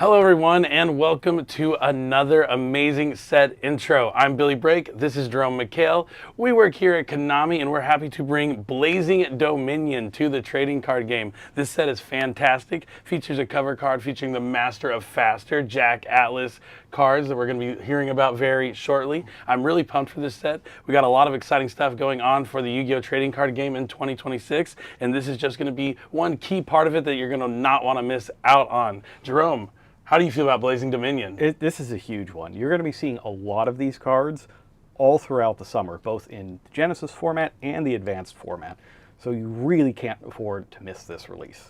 Hello everyone and welcome to another amazing set intro. I'm Billy Brake, this is Jerome McHale. We work here at Konami and we're happy to bring Blazing Dominion to the trading card game. This set is fantastic, features a cover card featuring the Master of Faster, Jack Atlas cards that we're going to be hearing about very shortly. I'm really pumped for this set. We got a lot of exciting stuff going on for the Yu-Gi-Oh! Trading card game in 2026 and this is just going to be one key part of it that you're going to not want to miss out on. Jerome, how do you feel about Blazing Dominion? This is a huge one. You're going to be seeing a lot of these cards all throughout the summer, both in the Genesis format and the Advanced format. So you really can't afford to miss this release.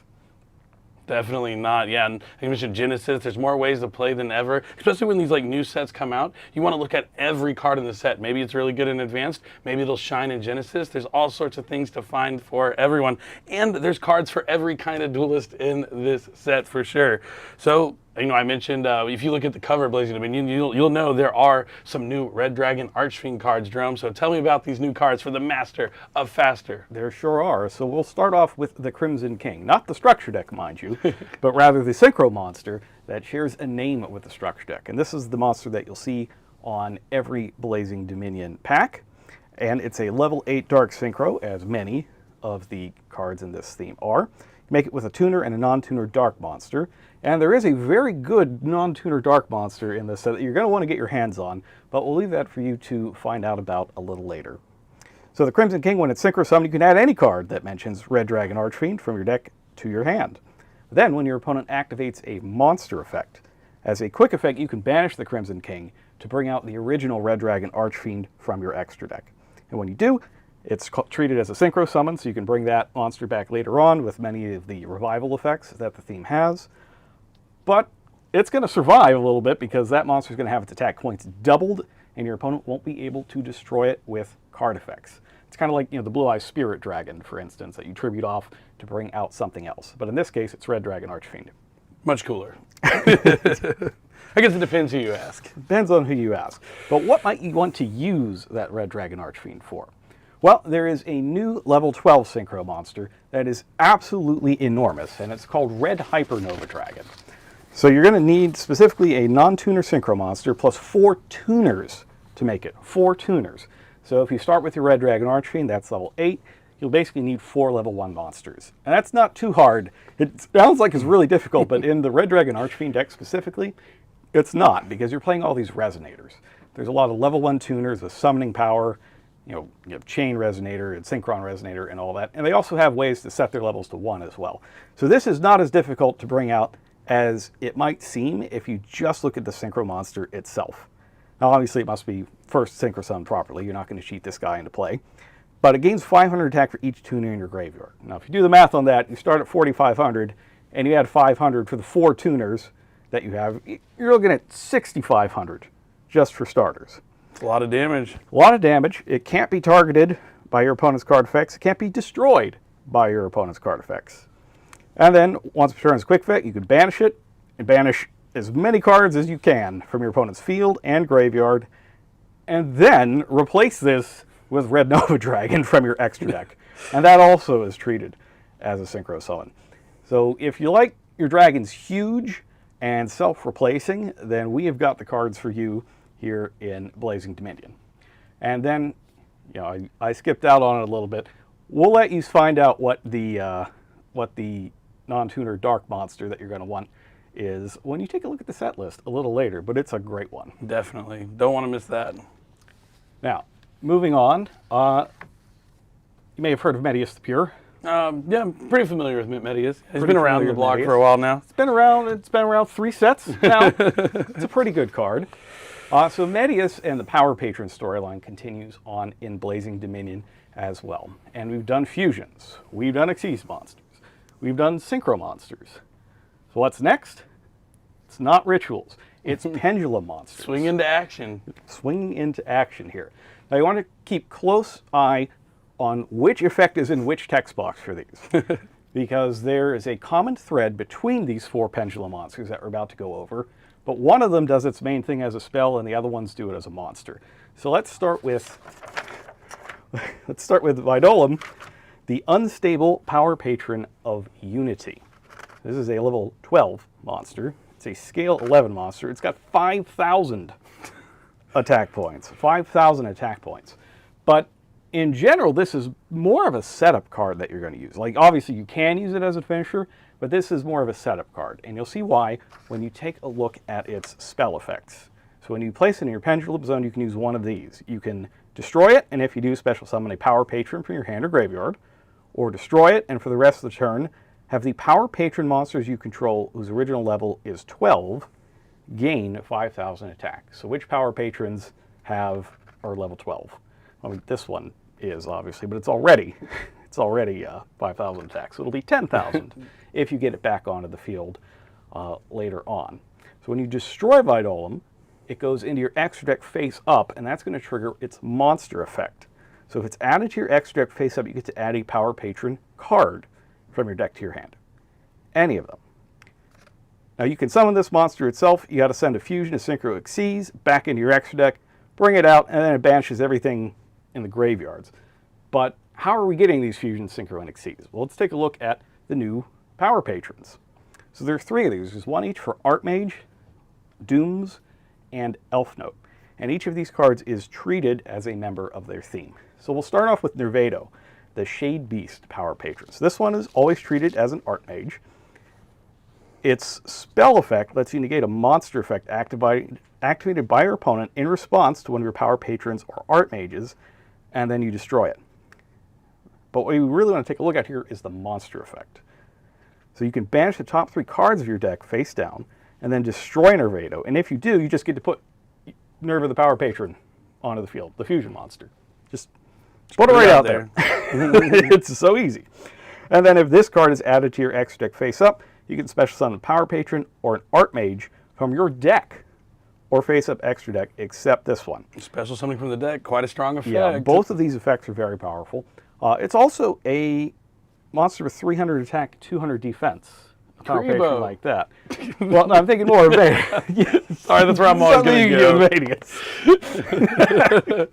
Definitely not. Yeah, and you mentioned Genesis. There's more ways to play than ever, especially when these new sets come out. You want to look at every card in the set. Maybe it's really good in Advanced. Maybe it'll shine in Genesis. There's all sorts of things to find for everyone. And there's cards for every kind of duelist in this set for sure. So, I mentioned if you look at the cover of Blazing Dominion, you'll know there are some new Red Dragon Archfiend cards, Jerome. So tell me about these new cards for the Master of Faster. There sure are. So we'll start off with the Crimson King. Not the structure deck, mind you, but rather the Synchro monster that shares a name with the structure deck. And this is the monster that you'll see on every Blazing Dominion pack. And it's a level 8 Dark Synchro, as many of the cards in this theme are. You make it with a tuner and a non-tuner Dark monster. And there is a very good non-tuner Dark monster in this set that you're going to want to get your hands on, but we'll leave that for you to find out about a little later. So the Crimson King, when it's Synchro Summon, you can add any card that mentions Red Dragon Archfiend from your deck to your hand. Then, when your opponent activates a monster effect, as a quick effect, you can banish the Crimson King to bring out the original Red Dragon Archfiend from your extra deck. And when you do, it's treated as a Synchro Summon, so you can bring that monster back later on with many of the revival effects that the theme has. But it's going to survive a little bit because that monster is going to have its attack points doubled, and your opponent won't be able to destroy it with card effects. It's kind of like the Blue Eyes Spirit Dragon, for instance, that you tribute off to bring out something else. But in this case, it's Red Dragon Archfiend. Much cooler. I guess it depends who you ask. Depends on who you ask. But what might you want to use that Red Dragon Archfiend for? Well, there is a new level 12 Synchro monster that is absolutely enormous, and it's called Red Hypernova Dragon. So you're going to need specifically a non-tuner Synchro monster plus 4 tuners to make it. 4 tuners. So if you start with your Red Dragon Archfiend, that's level 8, you'll basically need 4 level 1 monsters. And that's not too hard. It sounds like it's really difficult, but in the Red Dragon Archfiend deck specifically, it's not, because you're playing all these resonators. There's a lot of level 1 tuners with summoning power, you have Chain Resonator and Synchron Resonator and all that. And they also have ways to set their levels to 1 as well. So this is not as difficult to bring out as it might seem if you just look at the Synchro monster itself. Now obviously it must be first Synchro Summon properly. You're not going to cheat this guy into play. But it gains 500 attack for each tuner in your graveyard. Now if you do the math on that, you start at 4,500 and you add 500 for the 4 tuners that you have, you're looking at 6,500 just for starters. It's a lot of damage. A lot of damage. It can't be targeted by your opponent's card effects. It can't be destroyed by your opponent's card effects. And then, once per turn's quick effect, you can banish it, and banish as many cards as you can from your opponent's field and graveyard, and then replace this with Red Nova Dragon from your extra deck. And that also is treated as a Synchro Summon. So if you like your dragons huge and self-replacing, then we have got the cards for you here in Blazing Dominion. And then, I skipped out on it a little bit. We'll let you find out what the non-tuner Dark monster that you're going to want is when you take a look at the set list a little later, but it's a great one. Definitely. Don't want to miss that. Now, moving on, you may have heard of Medius the Pure. Yeah, I'm pretty familiar with Medius. He's been around the block for a while now. It's been around 3 sets now. It's a pretty good card. So Medius and the Power Patron storyline continues on in Blazing Dominion as well. And we've done fusions. We've done Xyz monsters. We've done Synchro monsters. So what's next? It's not rituals. It's pendulum monsters. Swing into action. Swinging into action here. Now you want to keep close eye on which effect is in which text box for these. Because there is a common thread between these 4 pendulum monsters that we're about to go over. But one of them does its main thing as a spell and the other ones do it as a monster. So let's start with Vidolum, the Unstable Power Patron of Unity. This is a level 12 monster, It's a scale 11 monster. It's got 5,000 attack points. 5,000 attack points. But in general, this is more of a setup card that you're going to use. Like, obviously, you can use it as a finisher, but this is more of a setup card. And you'll see why when you take a look at its spell effects. So when you place it in your pendulum zone, you can use one of these. You can destroy it, and if you do, special summon a power patron from your hand or graveyard, or destroy it, and for the rest of the turn, have the power patron monsters you control, whose original level is 12, gain 5,000 attack. So which power patrons are level 12? I mean, this one is, obviously, but it's already 5,000 attack. So it'll be 10,000 if you get it back onto the field later on. So when you destroy Vidolum, it goes into your extra deck face up, and that's going to trigger its monster effect. So if it's added to your extra deck face up, you get to add a power patron card from your deck to your hand. Any of them. Now you can summon this monster itself. You got to send a fusion, a synchro, Xyz back into your extra deck, bring it out, and then it banishes everything in the graveyards. But how are we getting these fusion, synchro, and Xyz? Well, let's take a look at the new power patrons. So there are 3 of these. There's one each for Archmage, Dooms, and Elf Note. And each of these cards is treated as a member of their theme. So we'll start off with Nervado, the Shade Beast power patron. So this one is always treated as an Archmage. Its spell effect lets you negate a monster effect activated by your opponent in response to one of your power patrons or Archmages, and then you destroy it. But what we really want to take a look at here is the monster effect. So you can banish the top 3 cards of your deck face down, and then destroy Nervado. And if you do, you just get to put Nerva the Power Patron onto the field, the fusion monster. Just put it right out there. It's so easy. And then if this card is added to your extra deck face up, you can special summon a Power Patron or an Archmage from your deck or face up extra deck, except this one. Special summoning from the deck, quite a strong effect. Yeah, both of these effects are very powerful. It's also a monster with 300 attack, 200 defense. Power patron like that. Well, no, I'm thinking more of Sorry, that's where I'm always going to go.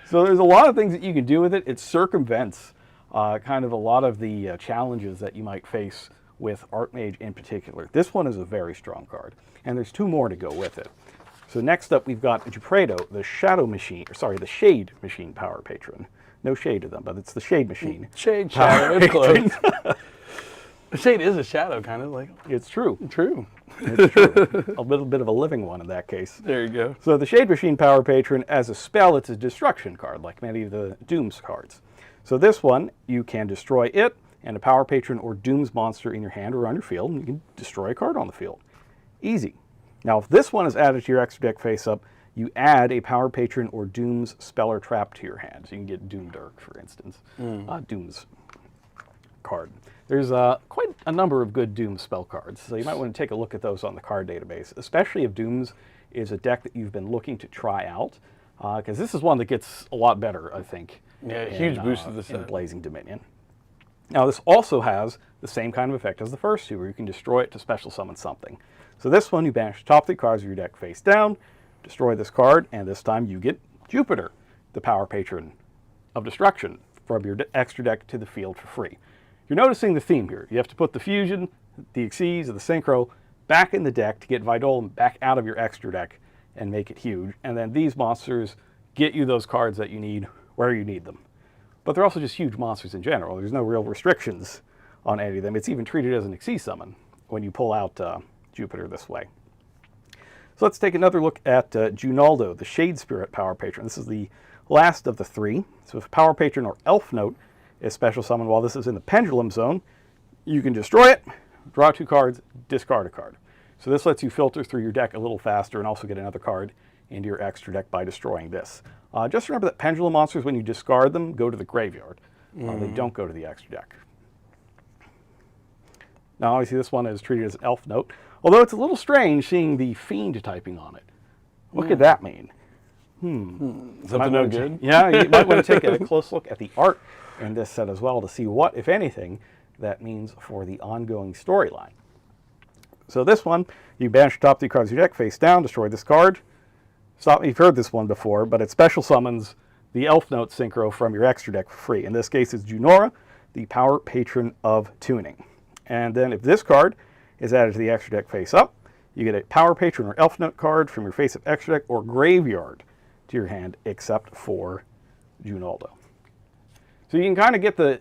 So there's a lot of things that you can do with it. It circumvents kind of a lot of the challenges that you might face with Archmage in particular. This one is a very strong card, and there's 2 more to go with it. So next up, we've got Jupredo, the the Shade Machine power patron. No shade to them, but it's the Shade Machine. Shade, shadow, it's close. Shade is a shadow, kind of like. It's true. True. It's true. A little bit of a living one in that case. There you go. So the Shade Machine power patron, as a spell, it's a destruction card, like many of the Dooms cards. So this one, you can destroy it and a power patron or Dooms monster in your hand or on your field, and you can destroy a card on the field. Easy. Now, if this one is added to your extra deck face up, you add a power patron or Dooms spell or trap to your hand. So you can get Doom Dirk, for instance. Dooms card. There's quite a number of good Doom spell cards, so you might want to take a look at those on the card database, especially if Dooms is a deck that you've been looking to try out, because this is one that gets a lot better, I think. Yeah, huge boost to the set. In Blazing Dominion. Now, this also has the same kind of effect as the first 2, where you can destroy it to special summon something. So this one, you banish the top 3 cards of your deck face down, destroy this card, and this time you get Jupiter, the power patron of destruction, from your extra deck to the field for free. You're noticing the theme here. You have to put the fusion, the Xyz, or the synchro back in the deck to get Vidolum back out of your extra deck and make it huge. And then these monsters get you those cards that you need where you need them. But they're also just huge monsters in general. There's no real restrictions on any of them. It's even treated as an Xyz summon when you pull out Jupiter this way. So let's take another look at Junaldo, the Shade Spirit power patron. This is the last of the 3. So if Power Patron or Elf Note is special summoned while this is in the pendulum zone, you can destroy it, draw 2 cards, discard a card. So this lets you filter through your deck a little faster and also get another card into your extra deck by destroying this. Just remember that pendulum monsters, when you discard them, go to the graveyard. They don't go to the extra deck. Now, obviously, this one is treated as Elf Note, although it's a little strange seeing the Fiend typing on it. What could that mean? Something no good? Yeah, you might want to take a close look at the art in this set as well to see what, if anything, that means for the ongoing storyline. So this one, you banish the top 3 cards of your deck face down, destroy this card. You've heard this one before, but it special summons the Elf Note synchro from your extra deck for free. In this case, it's Junora, the power patron of tuning. And then if this card is added to the extra deck face up, you get a Power Patron or Elf Note card from your face-up extra deck or graveyard to your hand, except for Junaldo. So you can kind of get the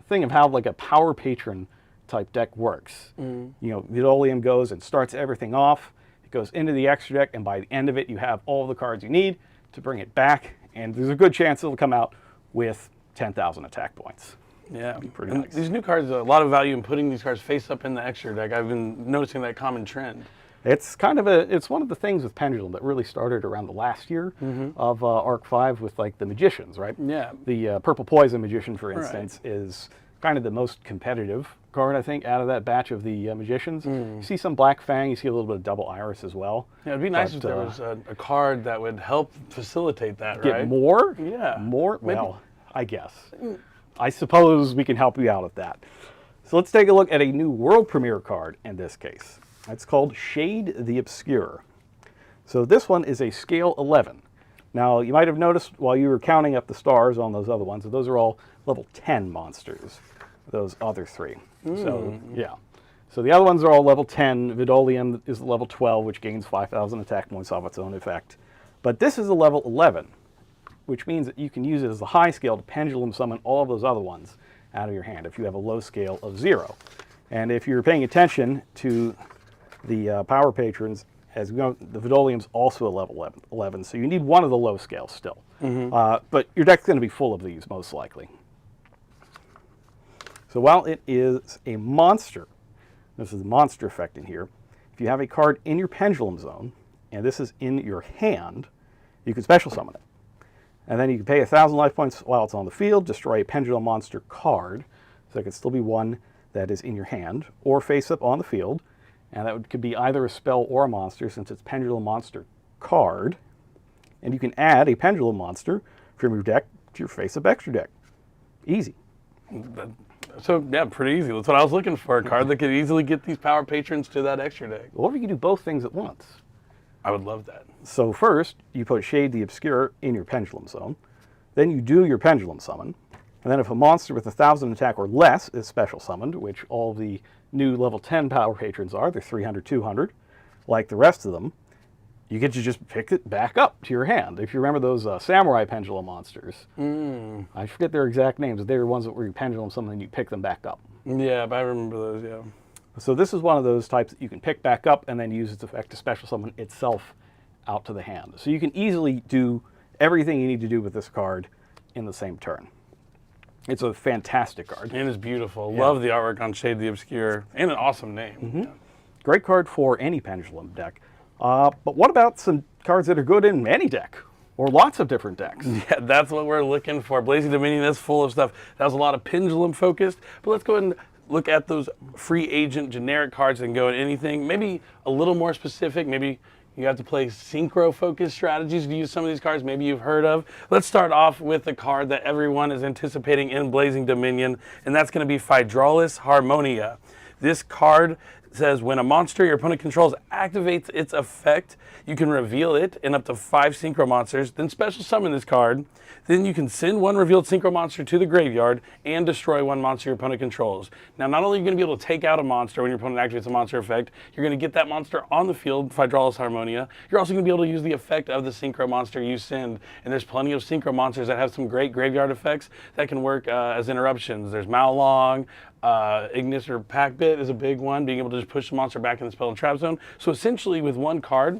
thing of how like a Power Patron type deck works. You know, Vidolium goes and starts everything off. It goes into the extra deck, and by the end of it, you have all the cards you need to bring it back, and there's a good chance it'll come out with 10,000 attack points. Yeah, pretty and nice. These new cards, a lot of value in putting these cards face up in the extra deck. I've been noticing that common trend. It's kind of it's one of the things with Pendulum that really started around the last year of Arc 5 with like the Magicians, right? Yeah. The Purple Poison Magician, for instance, is kind of the most competitive card, I think, out of that batch of the Magicians. You see some Black Fang, you see a little bit of Double Iris as well. Yeah, it'd be nice if there was a card that would help facilitate that, right? Get more? Yeah. More? Maybe. Well, I guess. I suppose we can help you out at that. So let's take a look at a new world premiere card in this case. It's called Shade the Obscure. So this one is a scale 11. Now, you might have noticed while you were counting up the stars on those other ones, that those are all level 10 monsters, those other three. So, yeah. So the other ones are all level 10. Vidolium is level 12, which gains 5,000 attack points off its own effect. But this is a level 11, which means that you can use it as a high scale to pendulum summon all of those other ones out of your hand if you have a low scale of 0. And if you're paying attention to the Power Patrons, as we know, the Vidolium's also a level 11, so you need one of the low scales still. But your deck's going to be full of these, most likely. So while it is a monster, this is the monster effect in here, if you have a card in your Pendulum Zone, and this is in your hand, you can special summon it. And then you can pay 1,000 life points while it's on the field, destroy a Pendulum Monster card, so it could still be one that is in your hand, or face up on the field. And that could be either a spell or a monster, since it's Pendulum Monster card. And you can add a Pendulum Monster from your deck to your face-up extra deck. Easy. So, yeah, pretty easy. That's what I was looking for, a card that could easily get these Power Patrons to that extra deck. Or if you could do both things at once. I would love that. So first, you put Shade the Obscure in your Pendulum Zone. Then you do your Pendulum Summon. And then if a monster with 1,000 attack or less is special summoned, which all the new level 10 Power Patrons are, they're 300, 200, like the rest of them, you get to just pick it back up to your hand. If you remember those Samurai Pendulum monsters, I forget their exact names, but they were ones that were you pendulum summon and you pick them back up. Yeah, but I remember those, yeah. So this is one of those types that you can pick back up and then use its effect to special summon itself out to the hand. So you can easily do everything you need to do with this card in the same turn. It's a fantastic card. And it's beautiful. Yeah. Love the artwork on Shade the Obscure. And an awesome name. Yeah. Great card for any Pendulum deck. But what about some cards that are good in any deck? Or lots of different decks? Yeah, that's what we're looking for. Blazing Dominion is full of stuff. That was a lot of Pendulum focused. But let's go ahead and look at those free agent generic cards that can go in anything. Maybe a little more specific. Maybe you have to play synchro-focused strategies to use some of these cards maybe you've heard of. Let's start off with the card that everyone is anticipating in Blazing Dominion, and that's going to be Hydraulis Harmonia. This card says when a monster your opponent controls activates its effect, you can reveal it in up to 5 synchro monsters, then special summon this card. Then you can send one revealed synchro monster to the graveyard and destroy one monster your opponent controls. Now, not only are you going to be able to take out a monster when your opponent activates a monster effect, you're going to get that monster on the field, Hydraulis Harmonia. You're also going to be able to use the effect of the synchro monster you send. And there's plenty of synchro monsters that have some great graveyard effects that can work as interruptions. There's Maolong, Ignis or Packbit is a big one, being able to just push the monster back in the spell and trap zone. So essentially, with one card,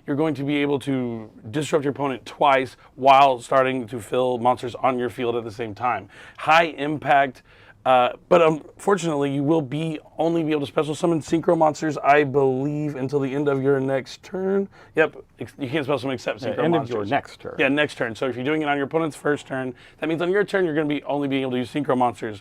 you're going to be able to disrupt your opponent twice while starting to fill monsters on your field at the same time. High impact, but unfortunately, you will only be able to special summon synchro monsters, I believe, until the end of your next turn. Yep, you can't special summon except synchro end monsters. of your next turn. Yeah, next turn. So if you're doing it on your opponent's first turn, that means on your turn, you're going to be only being able to use synchro monsters.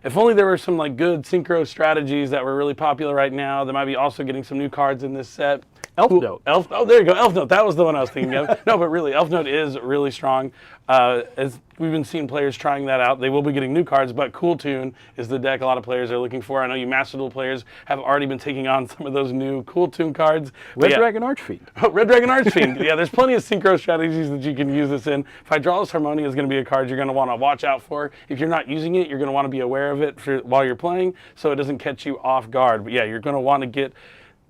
If only there were some like good synchro strategies that were really popular right now. They might be also getting some new cards in this set. Elf Note. Oh, there you go. Elf Note. That was the one I was thinking of. No, but really, Elf Note is really strong. As we've been seeing players trying that out, they will be getting new cards, but Cool Tune is the deck a lot of players are looking for. I know you Master Duel players have already been taking on some of those new Cool Tune cards. Red Dragon Archfiend. Oh, Red Dragon Archfiend. Yeah, there's plenty of synchro strategies that you can use this in. Hydraulis Harmonia is going to be a card you're going to want to watch out for. If you're not using it, you're going to want to be aware of it while you're playing so it doesn't catch you off guard. But yeah, you're going to want to get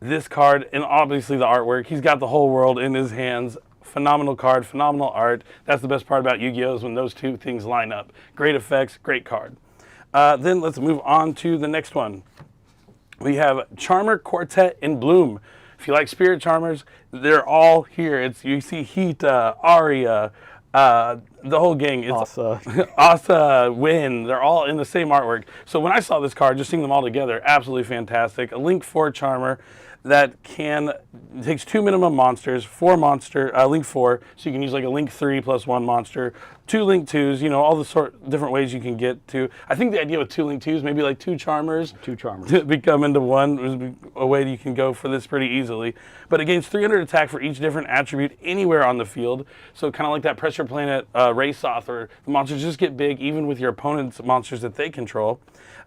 this card, and obviously the artwork. He's got the whole world in his hands. Phenomenal card, phenomenal art. That's the best part about Yu-Gi-Oh! Is when those two things line up. Great effects, great card. Then let's move on to the next one. We have Charmer Quartet in Bloom. If you like Spirit Charmers, they're all here. You see Hita, Aria, the whole gang. It's Asa. Asa, Win. They're all in the same artwork. So when I saw this card, just seeing them all together, absolutely fantastic. A Link 4 Charmer that takes 2 minimum monsters, 4 monster, Link 4, so you can use like a Link 3 plus 1 monster, 2 Link 2s, all the different ways you can get to. I think the idea with 2 Link 2s, maybe like 2 Charmers. 2 Charmers. To become into one is a way you can go for this pretty easily. But it gains 300 attack for each different attribute anywhere on the field. So kind of like that Pressure Planet Wraithoth, where the monsters just get big even with your opponent's monsters that they control.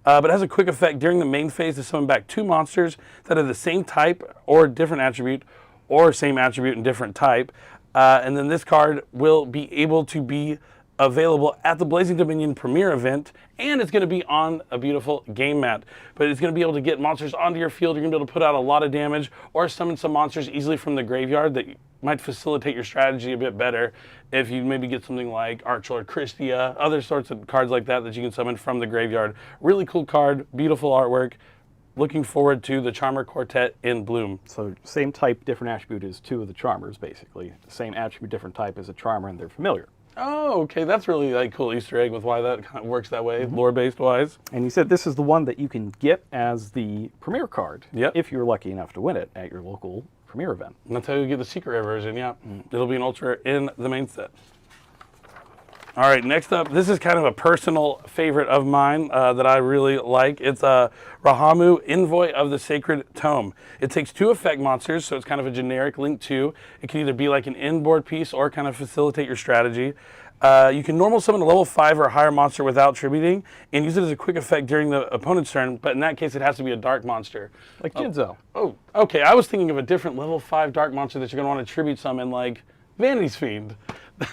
But it has a quick effect during the main phase to summon back 2 monsters that are the same type or different attribute, or same attribute and different type. And then this card will be able to be available at the Blazing Dominion Premiere event, and it's going to be on a beautiful game mat. But it's going to be able to get monsters onto your field. You're going to be able to put out a lot of damage or summon some monsters easily from the graveyard that might facilitate your strategy a bit better if you maybe get something like Archlord Christia, other sorts of cards like that you can summon from the graveyard. Really cool card, beautiful artwork. Looking forward to the Charmer Quartet in Bloom. So same type, different attribute as 2 of the Charmers, basically. Same attribute, different type as a Charmer, and they're familiar. Oh, okay. That's really like cool Easter egg with why that kind of works that way, lore-based wise. And you said this is the one that you can get as the Premier card, Yep. if you're lucky enough to win it at your local Premier event. And that's how you get the secret rare version, yeah. It'll be an ultra in the main set. All right, next up, this is kind of a personal favorite of mine that I really like. It's Rahamu, Envoy of the Sacred Tome. It takes 2 effect monsters, so it's kind of a generic Link 2. It can either be like an inboard piece or kind of facilitate your strategy. You can normal summon a level 5 or higher monster without tributing and use it as a quick effect during the opponent's turn, but in that case it has to be a dark monster. Like Jinzo. Oh, okay. I was thinking of a different level 5 dark monster that you're going to want to tribute summon, like Vanity's Fiend.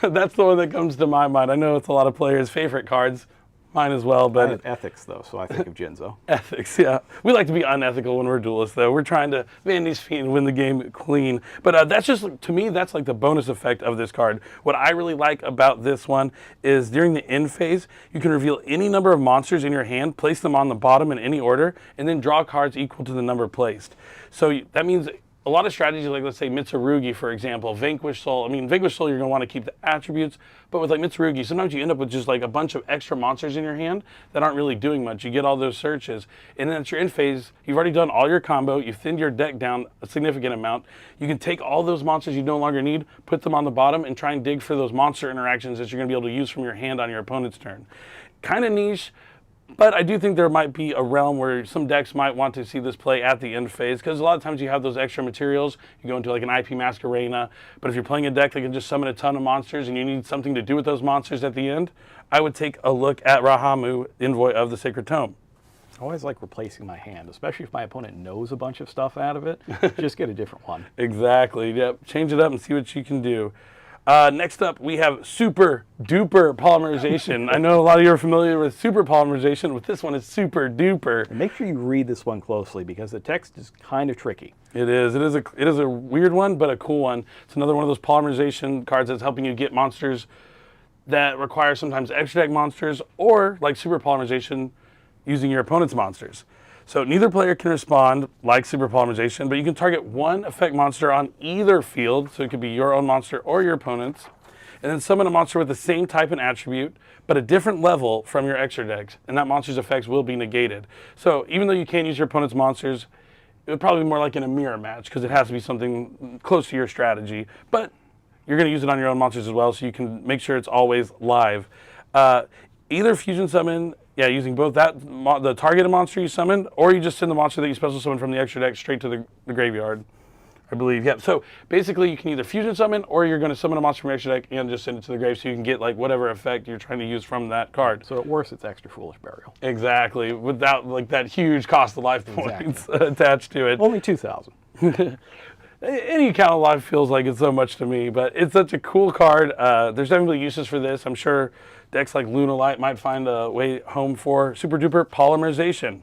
That's the one that comes to my mind. I know it's a lot of players' favorite cards. Mine as well, but... I have ethics, though, so I think of Jinzo. Ethics, yeah. We like to be unethical when we're duelists, though. We're trying to Vanity's Fiend win the game clean. But that's just, to me, that's like the bonus effect of this card. What I really like about this one is during the end phase, you can reveal any number of monsters in your hand, place them on the bottom in any order, and then draw cards equal to the number placed. So that means a lot of strategies, like let's say Mitsurugi, for example, Vanquish Soul. I mean, Vanquish Soul, you're going to want to keep the attributes, but with like Mitsurugi, sometimes you end up with just like a bunch of extra monsters in your hand that aren't really doing much. You get all those searches, and then at your end phase, you've already done all your combo, you've thinned your deck down a significant amount. You can take all those monsters you no longer need, put them on the bottom, and try and dig for those monster interactions that you're going to be able to use from your hand on your opponent's turn. Kind of niche. But I do think there might be a realm where some decks might want to see this play at the end phase, because a lot of times you have those extra materials. You go into like an IP Mask Arena, but if you're playing a deck that can just summon a ton of monsters and you need something to do with those monsters at the end, I would take a look at Rahamu, Envoy of the Sacred Tome. I always like replacing my hand, especially if my opponent knows a bunch of stuff out of it. Just get a different one. Exactly, yep. Change it up and see what you can do. Next up, we have Super Duper Polymerization. I know a lot of you are familiar with Super Polymerization, but this one is Super Duper. And make sure you read this one closely because the text is kind of tricky. It is. It is a weird one, but a cool one. It's another one of those polymerization cards that's helping you get monsters that require sometimes extra deck monsters, or like Super Polymerization, using your opponent's monsters. So neither player can respond like Super Polymerization, but you can target one effect monster on either field, so it could be your own monster or your opponent's, and then summon a monster with the same type and attribute, but a different level from your extra decks, and that monster's effects will be negated. So even though you can't use your opponent's monsters, it would probably be more like in a mirror match, because it has to be something close to your strategy, but you're going to use it on your own monsters as well, so you can make sure it's always live. Either fusion summon, using both the targeted monster you summoned, or you just send the monster that you special summon from the extra deck straight to the graveyard, I believe. Yep. So basically, you can either fusion summon, or you're going to summon a monster from your extra deck and just send it to the grave, so you can get like whatever effect you're trying to use from that card. So at worst, it's extra Foolish Burial. Exactly, without like that huge cost of life points attached to it. Only 2,000. Any count of life feels like it's so much to me, but it's such a cool card. There's definitely uses for this. I'm sure decks like Lunalight might find a way home for Super Duper Polymerization.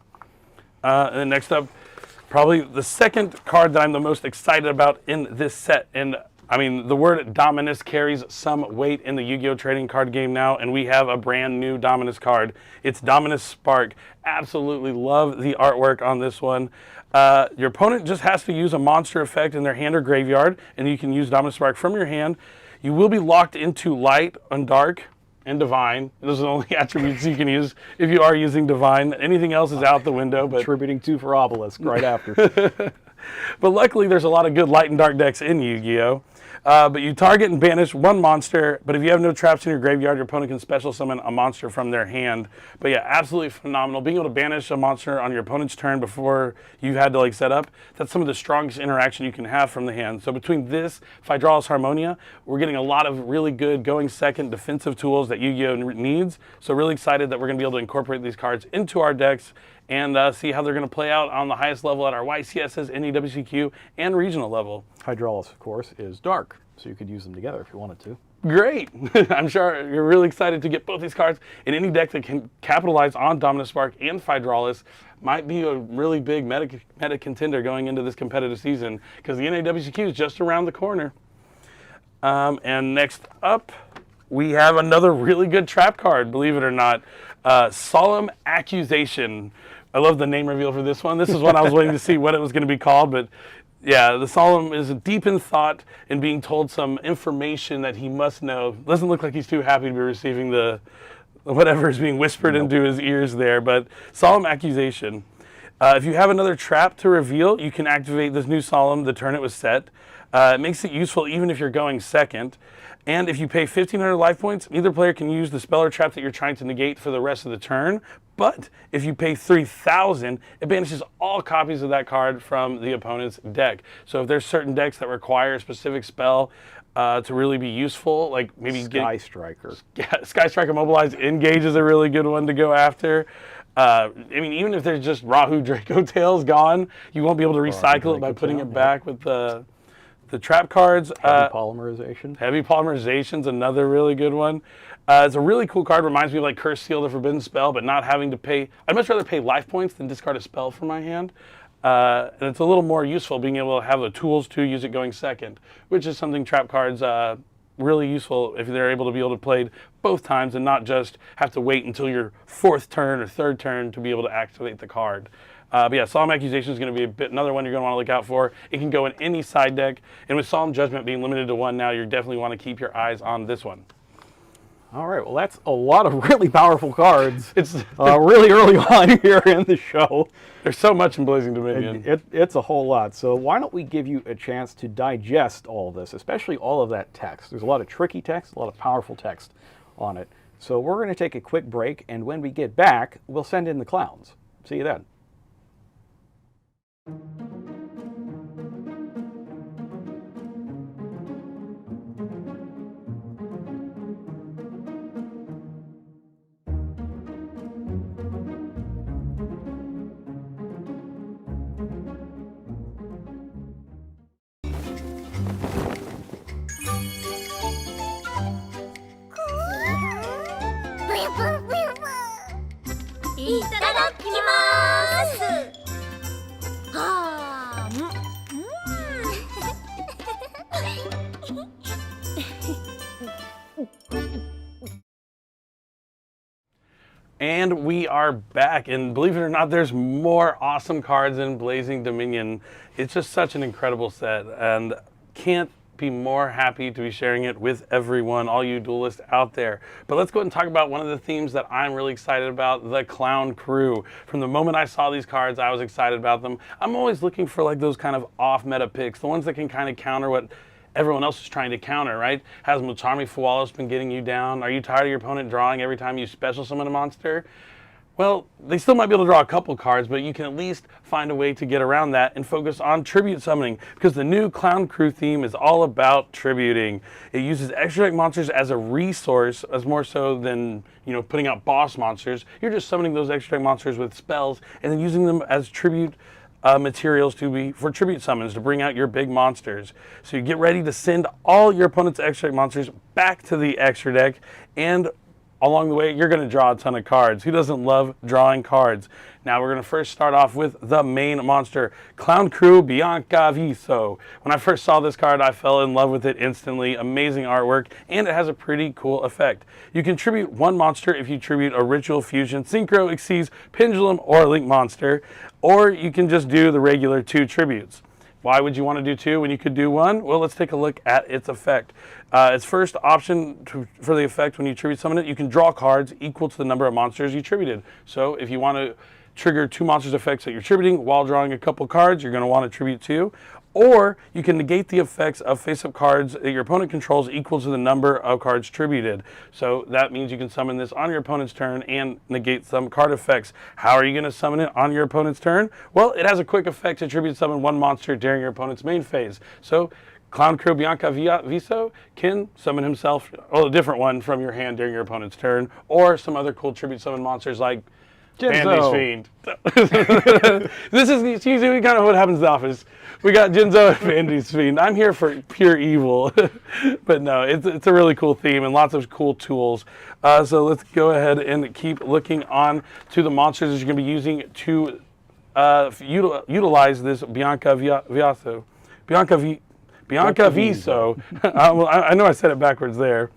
And then next up, Probably the second card that I'm the most excited about in this set. And I mean, the word Dominus carries some weight in the Yu-Gi-Oh! Trading card game now, and we have a brand new Dominus card. It's Dominus Spark. Absolutely love the artwork on this one. Your opponent just has to use a monster effect in their hand or graveyard, and you can use Dominus Spark from your hand. You will be locked into light and dark and divine. Those are the only attributes you can use if you are using divine. Anything else is out the window. But Attributing 2 for Obelisk right after. But luckily, there's a lot of good light and dark decks in Yu-Gi-Oh! But you target and banish one monster, but if you have no traps in your graveyard, your opponent can special summon a monster from their hand. But yeah, absolutely phenomenal. Being able to banish a monster on your opponent's turn before you've had to set up, that's some of the strongest interaction you can have from the hand. So between this, Hydraulis Harmonia, we're getting a lot of really good going second defensive tools that Yu-Gi-Oh! Needs. So really excited that we're going to be able to incorporate these cards into our decks and see how they're going to play out on the highest level at our YCSs, NEWCQ, and regional level. Hydraulis, of course, is dark, so you could use them together if you wanted to. Great. I'm sure you're really excited to get both these cards. And any deck that can capitalize on Dominus Spark and Hydraulis might be a really big meta contender going into this competitive season, because the NAWCQ is just around the corner. And next up, we have another really good trap card, believe it or not. Solemn Accusation. I love the name reveal for this one. This is one I was waiting to see what it was going to be called, but yeah, the Solemn is deep in thought and being told some information that he must know. Doesn't look like he's too happy to be receiving the whatever is being whispered into his ears there, but Solemn Accusation. If you have another trap to reveal, you can activate this new Solemn the turn it was set. It makes it useful even if you're going second. And if you pay 1,500 life points, neither player can use the spell or trap that you're trying to negate for the rest of the turn. But if you pay 3,000, it banishes all copies of that card from the opponent's deck. So if there's certain decks that require a specific spell to really be useful, like maybe Sky Striker. Sky Striker Mobilize Engage is a really good one to go after. I mean, even if there's just Rahu Draco Tails gone, you won't be able to recycle it by putting it back with the trap cards. Heavy Polymerization. Heavy Polymerization's another really good one. It's a really cool card. Reminds me of like Curse Seal, the Forbidden Spell, but not having to pay. I'd much rather pay life points than discard a spell from my hand. And it's a little more useful being able to have the tools to use it going second, which is something trap cards really useful if they're able to be able to play both times and not just have to wait until your fourth turn or third turn to be able to activate the card. But yeah, Solemn Accusation is going to be another one you're going to want to look out for. It can go in any side deck, and with Solemn Judgment being limited to one now, you definitely want to keep your eyes on this one. All right, well, that's a lot of really powerful cards. It's really early on here in the show. There's so much in Blazing Dominion. It's a whole lot. So why don't we give you a chance to digest all this, especially all of that text. There's a lot of tricky text, a lot of powerful text on it. So we're going to take a quick break, and when we get back, we'll send in the clowns. See you then. And we are back, and believe it or not, there's more awesome cards in Blazing Dominion. It's just such an incredible set, and can't be more happy to be sharing it with everyone, all you duelists out there. But let's go ahead and talk about one of the themes that I'm really excited about, the Clown Crew. From the moment I saw these cards, I was excited about them. I'm always looking for like those kind of off-meta picks, the ones that can kind of counter what everyone else is trying to counter, right? Has Muchami Fuwalos been getting you down? Are you tired of your opponent drawing every time you special summon a monster? Well, they still might be able to draw a couple cards, but you can at least find a way to get around that and focus on tribute summoning, because the new Clown Crew theme is all about tributing. It uses extra deck monsters as a resource, as more so than, you know, putting out boss monsters. You're just summoning those extra deck monsters with spells and then using them as tribute materials for tribute summons to bring out your big monsters. So you get ready to send all your opponent's extra deck monsters back to the extra deck, and along the way, you're going to draw a ton of cards. Who doesn't love drawing cards? Now we're going to first start off with the main monster, Clown Crew Biancaviso. When I first saw this card, I fell in love with it instantly. Amazing artwork, and it has a pretty cool effect. You can tribute one monster if you tribute a Ritual Fusion, Synchro, Xyz, Pendulum, or Link monster, or you can just do the regular 2 tributes. Why would you want to do 2 when you could do 1? Well, let's take a look at its effect. Its first option for the effect when you tribute summon it, you can draw cards equal to the number of monsters you tributed. So if you want to trigger 2 monsters effects that you're tributing while drawing a couple cards, you're going to want to tribute 2. Or you can negate the effects of face-up cards that your opponent controls equal to the number of cards tributed. So that means you can summon this on your opponent's turn and negate some card effects. How are you going to summon it on your opponent's turn? Well, it has a quick effect to tribute summon 1 monster during your opponent's main phase. So Clown Crew Biancaviso can summon himself, well, a different one from your hand during your opponent's turn, or some other cool tribute summon monsters like Jinzo's Fiend. This is usually kind of what happens in the office. We got Jinzo and Vandy's Fiend. I'm here for pure evil. But no, it's a really cool theme and lots of cool tools. So let's go ahead and keep looking on to the monsters that you're going to be using to utilize this Biancaviso. Biancaviso. I know I said it backwards there.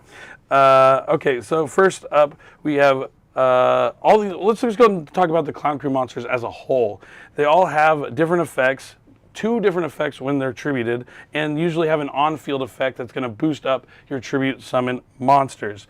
Okay, so first up we have let's just go and talk about the Clown Crew monsters as a whole. They all have different effects, 2 different effects when they're tributed, and usually have an on-field effect that's going to boost up your tribute summon monsters.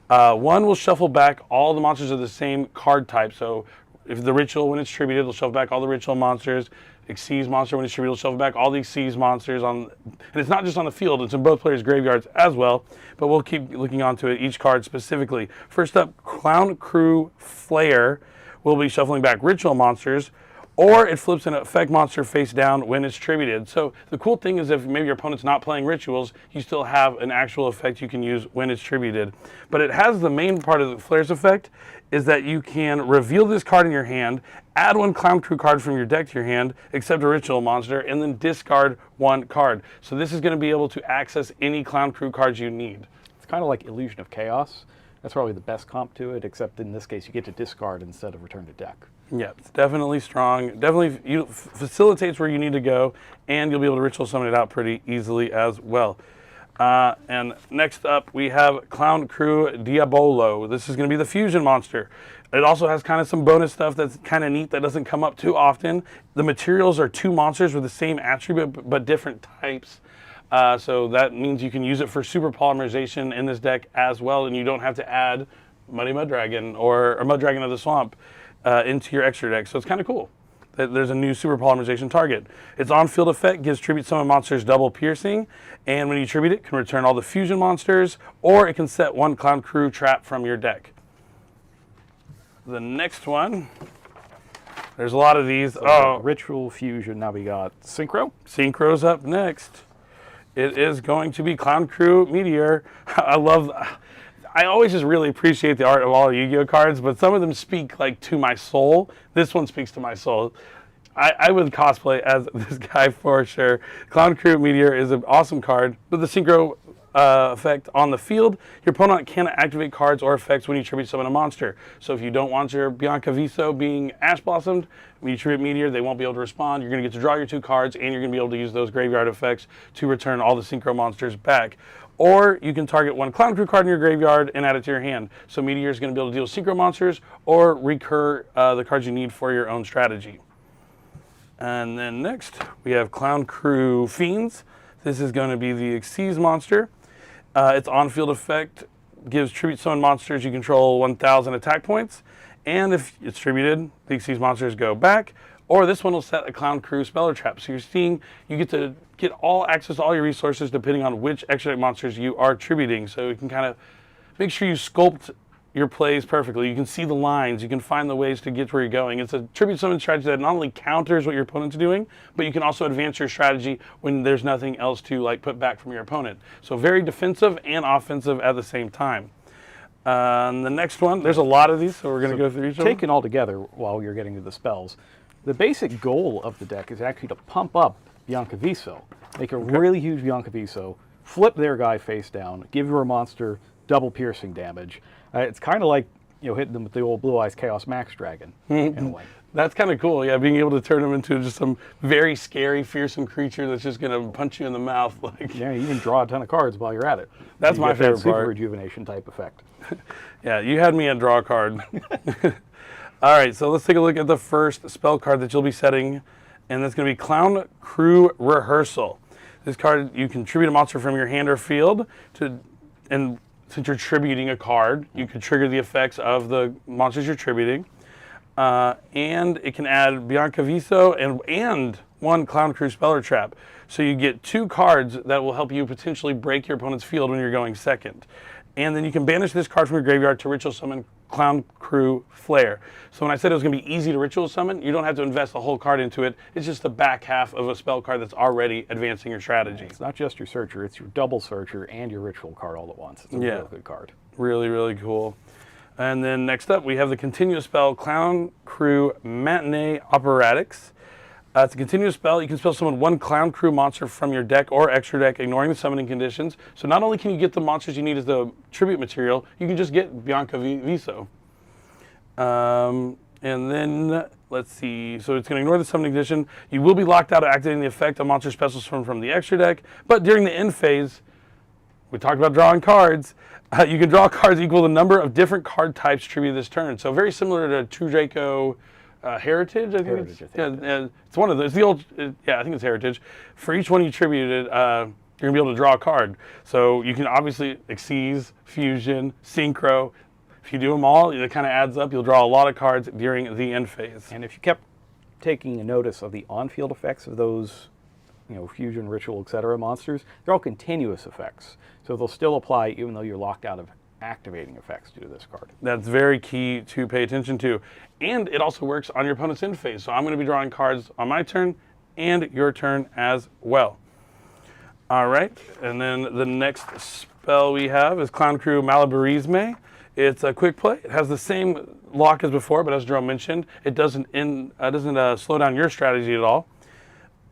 One will shuffle back all the monsters of the same card type. So if the Ritual, when it's tributed, it'll shuffle back all the Ritual monsters. Xyz monster, when it's tributed, will shuffle back all the Xyz monsters and it's not just on the field, it's in both players' graveyards as well, but we'll keep looking onto it, each card specifically. First up, Clown Crew Flayer will be shuffling back Ritual monsters, or it flips an effect monster face down when it's tributed. So the cool thing is if maybe your opponent's not playing Rituals, you still have an actual effect you can use when it's tributed. But it has the main part of the Flayer's effect is that you can reveal this card in your hand, add 1 Clown Crew card from your deck to your hand, except a Ritual monster, and then discard 1 card. So this is going to be able to access any Clown Crew cards you need. It's kind of like Illusion of Chaos. That's probably the best comp to it, except in this case you get to discard instead of return to deck. Yeah, it's definitely strong. Definitely facilitates where you need to go, and you'll be able to Ritual summon it out pretty easily as well. And next up, we have Clown Crew Diabolo. This is going to be the fusion monster. It also has kind of some bonus stuff that's kind of neat that doesn't come up too often. The materials are 2 monsters with the same attribute but different types. So that means you can use it for super polymerization in this deck as well, and you don't have to add Muddy Mud Dragon or Mud Dragon of the Swamp into your extra deck. So it's kind of cool that there's a new super polymerization target. Its on-field effect gives tribute summon monsters double piercing, and when you tribute it, can return all the fusion monsters, or it can set 1 Clown Crew trap from your deck. The next one, there's a lot of these. So Ritual Fusion, now we got Synchro. Synchro's up next. It is going to be Clown Crew Meteor. I always just really appreciate the art of all the Yu-Gi-Oh cards, but some of them speak like to my soul. This one speaks to my soul. I would cosplay as this guy for sure. Clown Crew Meteor is an awesome card with the Synchro effect on the field. Your opponent can't activate cards or effects when you tribute summon a monster. So if you don't want your Biancaviso being Ash Blossomed, when you tribute Meteor, they won't be able to respond. You're going to get to draw your 2 cards, and you're going to be able to use those graveyard effects to return all the Synchro monsters back. Or you can target 1 Clown Crew card in your graveyard and add it to your hand. So Meteor is going to be able to deal with Synchro monsters or recur the cards you need for your own strategy. And then next, we have Clown Crew Fiends. This is going to be the Xyz monster. Its on-field effect gives tribute summon monsters you control 1,000 attack points. And if it's tributed, the Xyz monsters go back. Or this one will set a Clown Crew Speller Trap. So you get to get all access to all your resources depending on which extra deck monsters you are tributing. So you can kind of make sure you sculpt your plays perfectly. You can see the lines. You can find the ways to get to where you're going. It's a tribute summon strategy that not only counters what your opponent's doing, but you can also advance your strategy when there's nothing else to like put back from your opponent. So very defensive and offensive at the same time. The next one, there's a lot of these, so we're going to go through each of them. Taken all together while you're getting to the spells, the basic goal of the deck is actually to pump up Biancaviso. Make a really huge Biancaviso, flip their guy face down, give your monster double piercing damage. It's kind of like hitting them with the old Blue Eyes Chaos Max Dragon in a way. That's kind of cool, yeah, being able to turn them into just some very scary, fearsome creature that's just going to punch you in the mouth. Yeah, you can draw a ton of cards while you're at it. That's my favorite super part. rejuvenation type effect. Yeah, you had me at draw a card. All right, so let's take a look at the first spell card that you'll be setting, and that's going to be Clown Crew Rehearsal. This card, you can tribute a monster from your hand or field, and since you're tributing a card, you can trigger the effects of the monsters you're tributing. And it can add Bianca Viso and one Clown Crew spell or trap. So you get 2 cards that will help you potentially break your opponent's field when you're going second. And then you can banish this card from your graveyard to ritual summon Clown Crew Flare. So when I said it was going to be easy to ritual summon, you don't have to invest the whole card into it. It's just the back half of a spell card that's already advancing your strategy. It's not just your searcher, it's your double searcher and your ritual card all at once. It's a real good card. Really, really cool. And then next up, we have the continuous spell, Clown Crew Matinee Operatics. It's a continuous spell. You can spell summon 1 Clown Crew monster from your deck or extra deck, ignoring the summoning conditions. So not only can you get the monsters you need as the tribute material, you can just get Bianca Viso. And then, let's see, so it's going to ignore the summoning condition. You will be locked out of activating the effect of monster special summon from the extra deck, but during the end phase, we talked about drawing cards. You can draw cards equal to the number of different card types tributed this turn. So very similar to True Draco Heritage, I think it's one of those. The old, I think it's Heritage. For each one you tributed, you're gonna be able to draw a card. So you can obviously Xyz, Fusion, Synchro. If you do them all, it kind of adds up. You'll draw a lot of cards during the end phase. And if you kept taking a notice of the on-field effects of those, Fusion, Ritual, etc. monsters, they're all continuous effects. So they'll still apply even though you're locked out of activating effects due to this card. That's very key to pay attention to. And it also works on your opponent's end phase. So I'm going to be drawing cards on my turn and your turn as well. All right, and then the next spell we have is Clown Crew Malabarisme. It's a quick play. It has the same lock as before, but as Jerome mentioned, it doesn't slow down your strategy at all.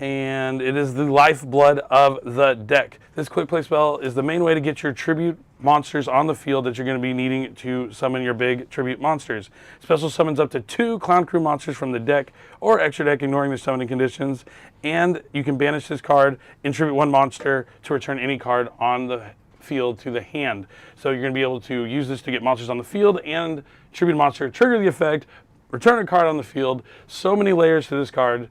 And it is the lifeblood of the deck. This quick play spell is the main way to get your tribute monsters on the field that you're going to be needing to summon your big tribute monsters. Special summons up to 2 Clown Crew monsters from the deck or extra deck, ignoring the summoning conditions. And you can banish this card and tribute 1 monster to return any card on the field to the hand. So you're going to be able to use this to get monsters on the field and tribute monster, trigger the effect, return a card on the field. So many layers to this card.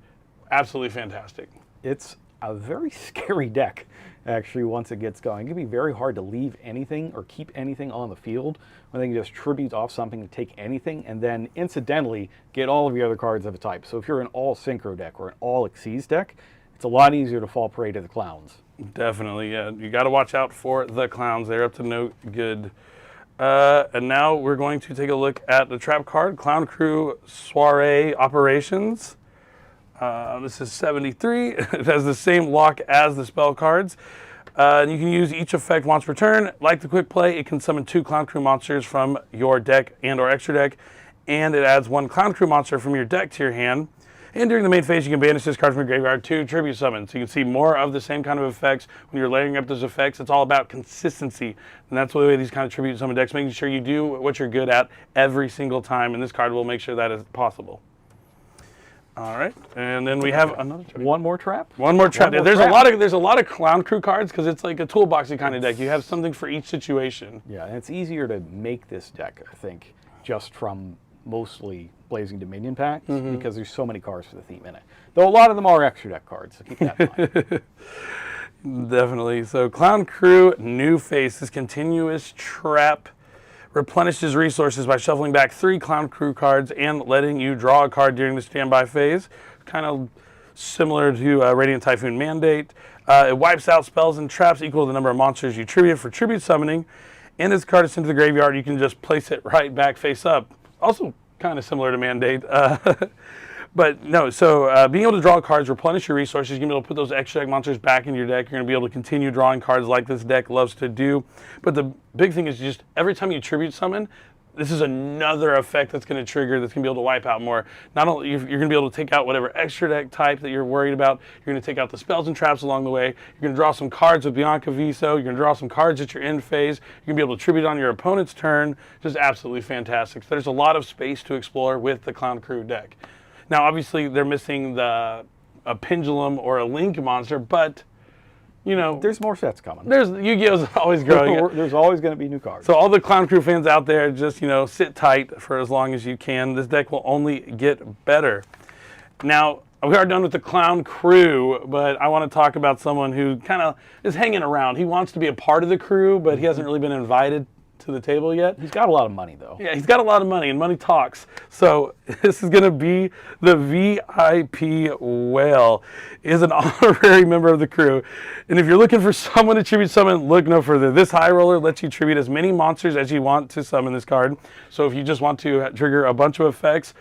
Absolutely fantastic. It's a very scary deck, actually, once it gets going. It can be very hard to leave anything or keep anything on the field when they can just tribute off something to take anything and then incidentally get all of your other cards of a type. So if you're an all Synchro deck or an all Xyz deck, it's a lot easier to fall prey to the clowns. Definitely, yeah. You got to watch out for the clowns. They're up to no good. And now we're going to take a look at the trap card, Clown Crew Soiree Operations. This is 73. It has the same lock as the spell cards. And you can use each effect once per turn. Like the quick play, it can summon 2 Clown Crew monsters from your deck and or extra deck. And it adds 1 Clown Crew monster from your deck to your hand. And during the main phase, you can banish this card from your graveyard to tribute summon. So you can see more of the same kind of effects when you're layering up those effects. It's all about consistency. And that's the way these kind of tribute summon decks, making sure you do what you're good at every single time. And this card will make sure that is possible. All right, and then we have another trap. One more trap? One more trap. There's a lot of Clown Crew cards because it's like a toolboxy kind of deck. You have something for each situation. Yeah, and it's easier to make this deck, I think, just from mostly Blazing Dominion packs because there's so many cards for the theme in it. Though a lot of them are extra deck cards, so keep that in mind. Definitely. So Clown Crew New Face, this continuous trap, replenishes resources by shuffling back 3 Clown Crew cards and letting you draw a card during the standby phase. Kind of similar to Radiant Typhoon Mandate. It wipes out spells and traps equal to the number of monsters you tribute for tribute summoning. And this card is sent to the graveyard. You can just place it right back face up. Also kind of similar to Mandate. But no, so being able to draw cards, replenish your resources, you're going to be able to put those extra deck monsters back in your deck. You're going to be able to continue drawing cards like this deck loves to do. But the big thing is just every time you tribute summon, this is another effect that's going to trigger, that's going to be able to wipe out more. Not only you're going to be able to take out whatever extra deck type that you're worried about, you're going to take out the spells and traps along the way. You're going to draw some cards with Bianca Viso. You're going to draw some cards at your end phase. You're going to be able to tribute on your opponent's turn. Just absolutely fantastic. So there's a lot of space to explore with the Clown Crew deck. Now, obviously, they're missing a pendulum or a link monster, but you know, there's more sets coming. There's Yu-Gi-Oh's always growing. There's always going to be new cards. So all the Clown Crew fans out there, just sit tight for as long as you can. This deck will only get better. Now we are done with the Clown Crew, but I want to talk about someone who kind of is hanging around. He wants to be a part of the crew, but he hasn't really been invited to the table yet. He's got a lot of money, though. Yeah, he's got a lot of money, and money talks. So this is going to be the VIP Whale. He is an honorary member of the crew. And if you're looking for someone to tribute summon, look no further. This High Roller lets you tribute as many monsters as you want to summon this card. So if you just want to trigger a bunch of effects,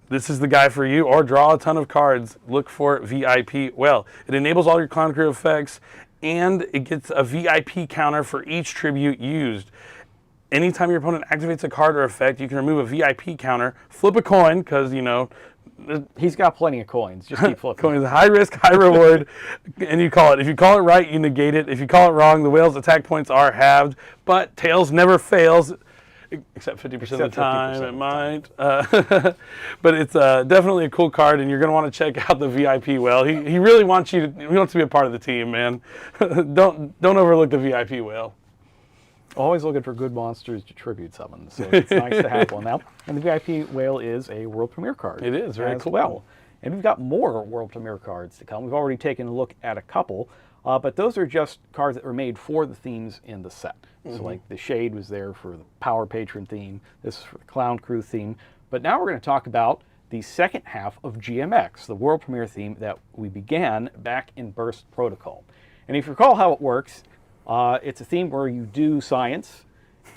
this is the guy for you, or draw a ton of cards. Look for VIP Whale. It enables all your Clown Crew effects, and it gets a VIP counter for each tribute used. Anytime your opponent activates a card or effect, you can remove a VIP counter, flip a coin, because, he's got plenty of coins. Just keep flipping. Coins, high risk, high reward, and you call it. If you call it right, you negate it. If you call it wrong, the whale's attack points are halved, but tails never fails, except 50% of the time, it might. But it's definitely a cool card, and you're going to want to check out the VIP Whale. He really wants he wants to be a part of the team, man. Don't overlook the VIP Whale. Always looking for good monsters to tribute summon, so it's nice to have one now. And the VIP Whale is a world premiere card. It is, very cool. Well. And we've got more world premiere cards to come. We've already taken a look at a couple, but those are just cards that were made for the themes in the set. So like the Shade was there for the Power Patron theme, this is for the Clown Crew theme. But now we're going to talk about the second half of GMX, the world premiere theme that we began back in Burst Protocol. And if you recall how it works, it's a theme where you do science,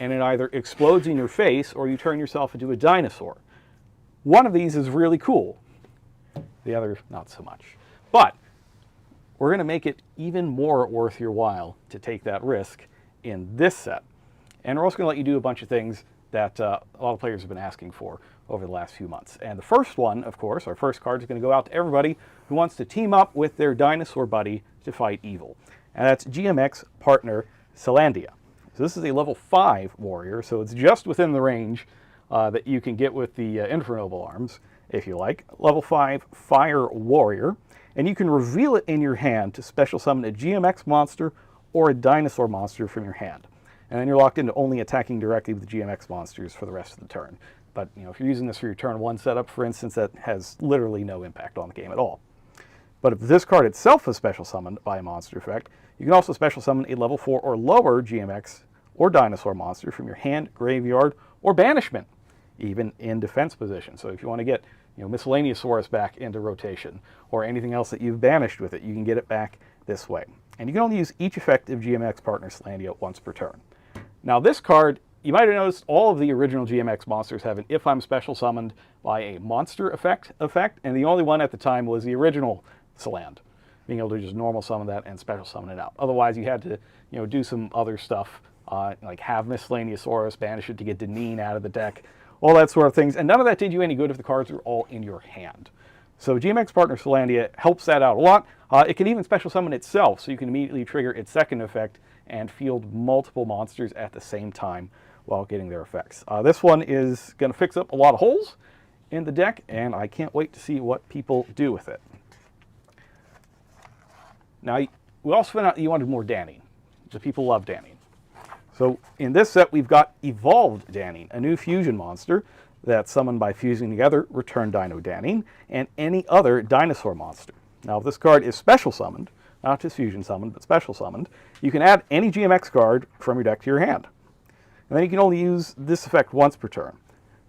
and it either explodes in your face or you turn yourself into a dinosaur. One of these is really cool. The other, not so much. But we're going to make it even more worth your while to take that risk in this set. And we're also going to let you do a bunch of things that a lot of players have been asking for over the last few months. And the first one, of course, our first card is going to go out to everybody who wants to team up with their dinosaur buddy to fight evil. And that's GMX partner Celandia. So this is a level 5 warrior, so it's just within the range that you can get with the Infernoble arms, if you like. Level 5 fire warrior, and you can reveal it in your hand to special summon a GMX monster or a dinosaur monster from your hand. And then you're locked into only attacking directly with GMX monsters for the rest of the turn. But if you're using this for your turn 1 setup, for instance, that has literally no impact on the game at all. But if this card itself is special summoned by a monster effect, you can also special summon a level 4 or lower GMX or dinosaur monster from your hand, graveyard, or banishment, even in defense position. So if you want to get Miscellaneousaurus back into rotation, or anything else that you've banished with it, you can get it back this way. And you can only use each effective GMX partner Celandia once per turn. Now this card, you might have noticed all of the original GMX monsters have an if I'm special summoned by a monster effect, and the only one at the time was the original Celand, being able to just normal summon that and special summon it out. Otherwise, you had to do some other stuff, like have Miscellaneousaurus, banish it to get Deneen out of the deck, all that sort of things. And none of that did you any good if the cards were all in your hand. So GMX partner Celandia helps that out a lot. It can even special summon itself, so you can immediately trigger its second effect and field multiple monsters at the same time while getting their effects. This one is going to fix up a lot of holes in the deck, and I can't wait to see what people do with it. Now, we also found out you wanted more Danine. The people love Danine. So in this set, we've got Evolved Danine, a new fusion monster that's summoned by fusing together Return Dino Danine and any other dinosaur monster. Now, if this card is special summoned, not just fusion summoned, but special summoned, you can add any GMX card from your deck to your hand. And then you can only use this effect once per turn.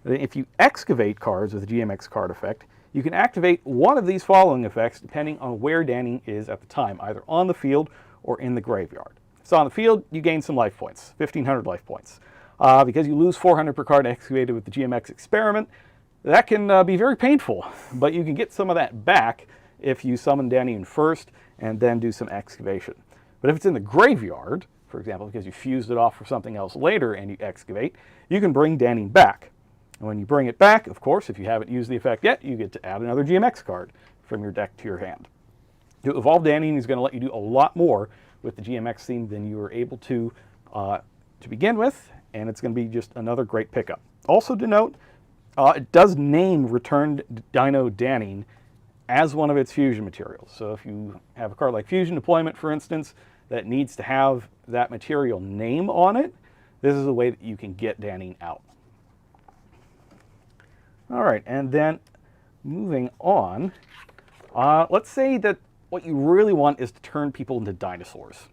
If you excavate cards with a GMX card effect, you can activate one of these following effects depending on where Danine is at the time, either on the field or in the graveyard. So on the field, you gain some life points, 1,500 life points. Because you lose 400 per card excavated with the GMX experiment, that can be very painful, but you can get some of that back if you summon Danine first and then do some excavation. But if it's in the graveyard, for example, because you fused it off for something else later and you excavate, you can bring Danning back. And when you bring it back, of course, if you haven't used the effect yet, you get to add another GMX card from your deck to your hand. To evolve Danning is going to let you do a lot more with the GMX theme than you were able to begin with, and it's going to be just another great pickup. Also to note, it does name Returned Dino Danning as one of its fusion materials. So if you have a card like Fusion Deployment, for instance, that needs to have that material name on it, this is a way that you can get Danning out. All right, and then moving on, let's say that what you really want is to turn people into dinosaurs.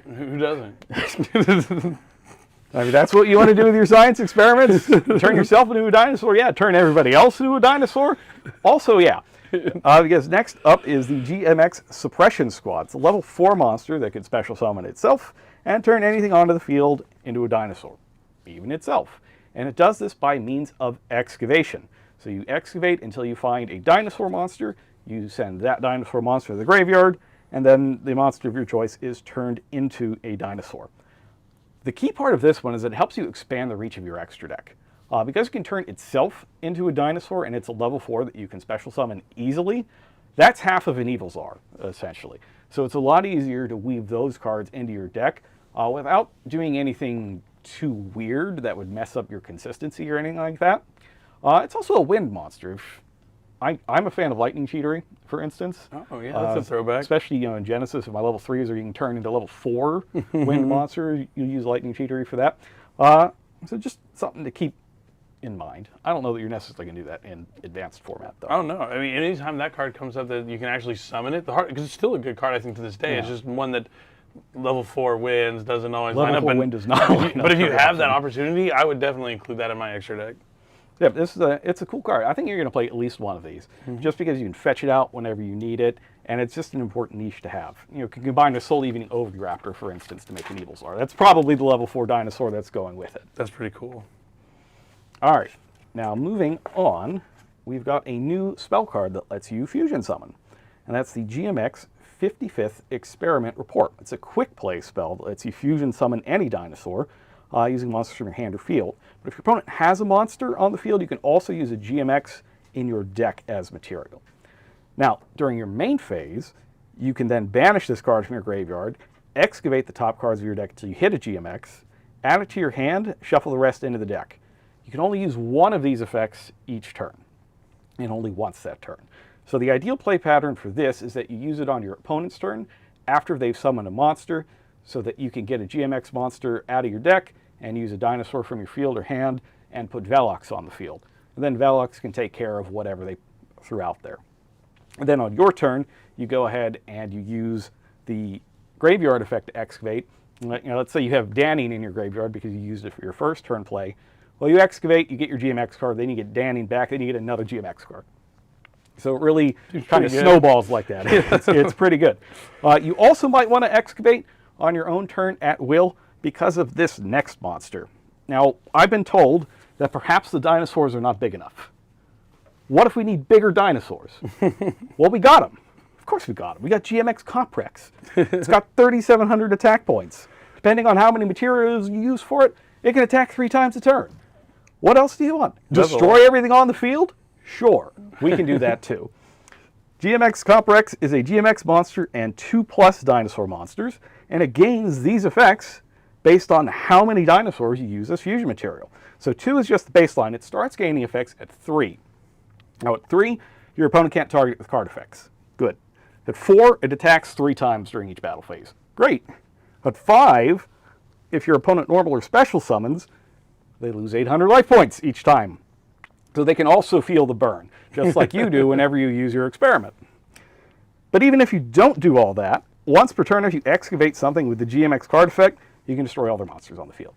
Who doesn't? I mean, that's what you want to do with your science experiments? Turn yourself into a dinosaur? Yeah. Turn everybody else into a dinosaur? Also, yeah. Because next up is the GMX Suppression Squad. It's a level 4 monster that can special summon itself and turn anything onto the field into a dinosaur, even itself. And it does this by means of excavation. So you excavate until you find a dinosaur monster, you send that dinosaur monster to the graveyard, and then the monster of your choice is turned into a dinosaur. The key part of this one is that it helps you expand the reach of your extra deck. Because it can turn itself into a dinosaur and it's a level 4 that you can special summon easily, that's half of an Evil Czar, essentially. So it's a lot easier to weave those cards into your deck without doing anything too weird that would mess up your consistency or anything like that. It's also a wind monster. I'm a fan of lightning cheatery, for instance. Oh yeah, that's a throwback. Especially in Genesis, if my level 3s or you can turn into level 4 wind monster, you use lightning cheatery for that. So just something to keep in mind. I don't know that you're necessarily going to do that in advanced format, though. I don't know. I mean, anytime that card comes up that you can actually summon it, because it's still a good card, I think, to this day. Yeah. It's just one that level 4 wins doesn't always line up. Level 4 win does not line up. But if you have that opportunity, I would definitely include that in my extra deck. Yeah, it's a cool card. I think you're going to play at least one of these, just because you can fetch it out whenever you need it, and it's just an important niche to have. You can combine a Soul Evening Oviraptor, for instance, to make an Evil Czar. That's probably the level 4 dinosaur that's going with it. That's pretty cool. All right, now moving on, we've got a new spell card that lets you fusion summon, and that's the GMX 55th Experiment Report. It's a quick play spell that lets you fusion summon any dinosaur using monsters from your hand or field. But if your opponent has a monster on the field, you can also use a GMX in your deck as material. Now, during your main phase, you can then banish this card from your graveyard, excavate the top cards of your deck until you hit a GMX, add it to your hand, shuffle the rest into the deck. You can only use one of these effects each turn, and only once that turn. So the ideal play pattern for this is that you use it on your opponent's turn after they've summoned a monster, so that you can get a GMX monster out of your deck and use a dinosaur from your field or hand and put Velox on the field. And then Velox can take care of whatever they threw out there. And then on your turn, you go ahead and you use the graveyard effect to excavate. Let's say you have Danning in your graveyard because you used it for your first turn play. Well, you excavate, you get your GMX card, then you get Danning back, then you get another GMX card. So it really kind of snowballs like that. It's pretty good. You also might want to excavate on your own turn at will because of this next monster. Now, I've been told that perhaps the dinosaurs are not big enough. What if we need bigger dinosaurs? Well, we got them. Of course we got them. We got GMX Comprex. It's got 3,700 attack points. Depending on how many materials you use for it, it can attack 3 times a turn. What else do you want? Destroy everything on the field? Sure, we can do that too. GMX Comprex is a GMX monster and 2+ dinosaur monsters, and it gains these effects based on how many dinosaurs you use as fusion material. So 2 is just the baseline. It starts gaining effects at 3. Now at 3, your opponent can't target it with card effects. Good. At 4, it attacks 3 times during each battle phase. Great. At 5, if your opponent normal or special summons, they lose 800 life points each time. So they can also feel the burn, just like you do whenever you use your experiment. But even if you don't do all that, once per turn if you excavate something with the GMX card effect, you can destroy all their monsters on the field.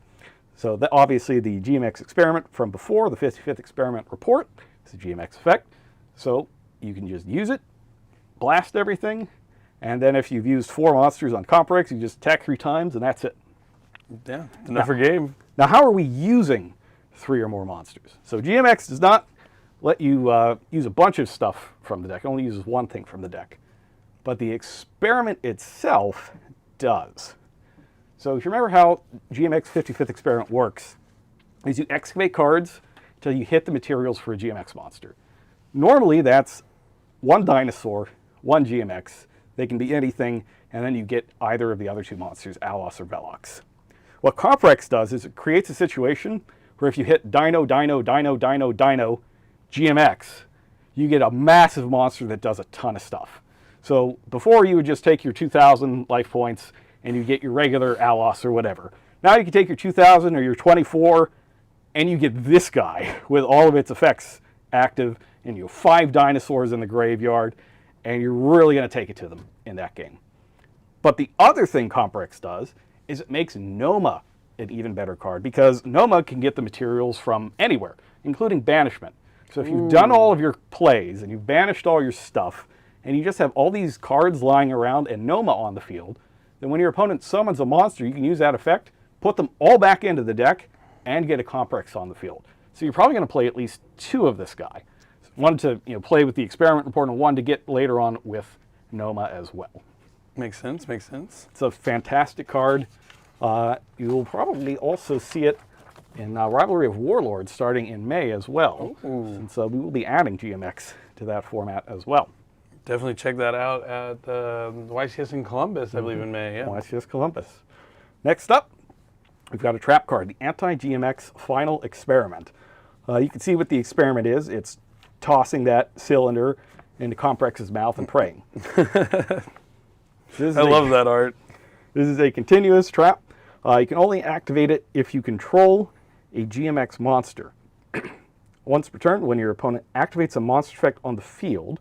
So that obviously the GMX experiment from before, the 55th Experiment Report, is a GMX effect. So you can just use it, blast everything, and then if you've used 4 monsters on Comprex, you just attack 3 times and that's it. Yeah, enough for game. Now how are we using 3 or more monsters? So GMX does not let you use a bunch of stuff from the deck. It only uses one thing from the deck. But the experiment itself does. So if you remember how GMX 55th Experiment works, is you excavate cards until you hit the materials for a GMX monster. Normally that's one dinosaur, one GMX. They can be anything, and then you get either of the other two monsters, Alos or Velox. What Comprex does is it creates a situation where if you hit Dino, Dino, Dino, Dino, Dino, GMX, you get a massive monster that does a ton of stuff. So before you would just take your 2,000 life points and you get your regular Alos or whatever. Now you can take your 2,000 or your 24 and you get this guy with all of its effects active, and you have 5 dinosaurs in the graveyard, and you're really going to take it to them in that game. But the other thing Comprex does is it makes Noma an even better card, because Noma can get the materials from anywhere, including banishment. So if you've done all of your plays and you've banished all your stuff, and you just have all these cards lying around and Noma on the field, then when your opponent summons a monster, you can use that effect, put them all back into the deck, and get a Comprex on the field. So you're probably going to play at least 2 of this guy. One to play with the experiment report, and one to get later on with Noma as well. Makes sense, makes sense. It's a fantastic card. You'll probably also see it in Rivalry of Warlords starting in May as well. Since we will be adding GMX to that format as well. Definitely check that out at YCS in Columbus, I believe, in May. Yeah. YCS Columbus. Next up, we've got a trap card, the Anti-GMX Final Experiment. You can see what the experiment is. It's tossing that cylinder into Comprex's mouth and praying. I love that art. This is a continuous trap. You can only activate it if you control a GMX monster. Once per turn, when your opponent activates a monster effect on the field,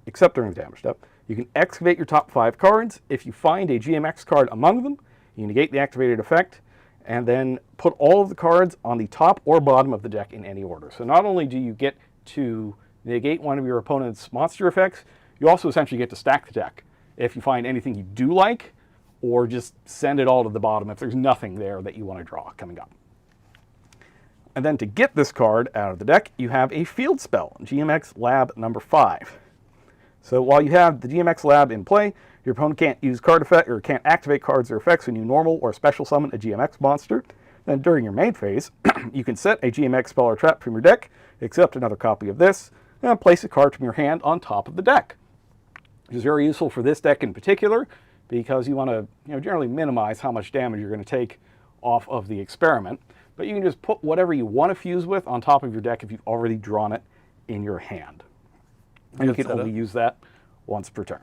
except during the damage step, you can excavate your top 5 cards. If you find a GMX card among them, you negate the activated effect, and then put all of the cards on the top or bottom of the deck in any order. So not only do you get to negate one of your opponent's monster effects, you also essentially get to stack the deck if you find anything you do like, or just send it all to the bottom if there's nothing there that you want to draw coming up. And then to get this card out of the deck, you have a field spell, GMX Lab number 5. So while you have the GMX Lab in play, your opponent can't use card effect or can't activate cards or effects when you normal or special summon a GMX monster. Then during your main phase, you can set a GMX spell or trap from your deck, accept another copy of this, and place a card from your hand on top of the deck. Which is very useful for this deck in particular, because you want to generally minimize how much damage you're going to take off of the experiment. But you can just put whatever you want to fuse with on top of your deck if you've already drawn it in your hand. And you can only use that once per turn.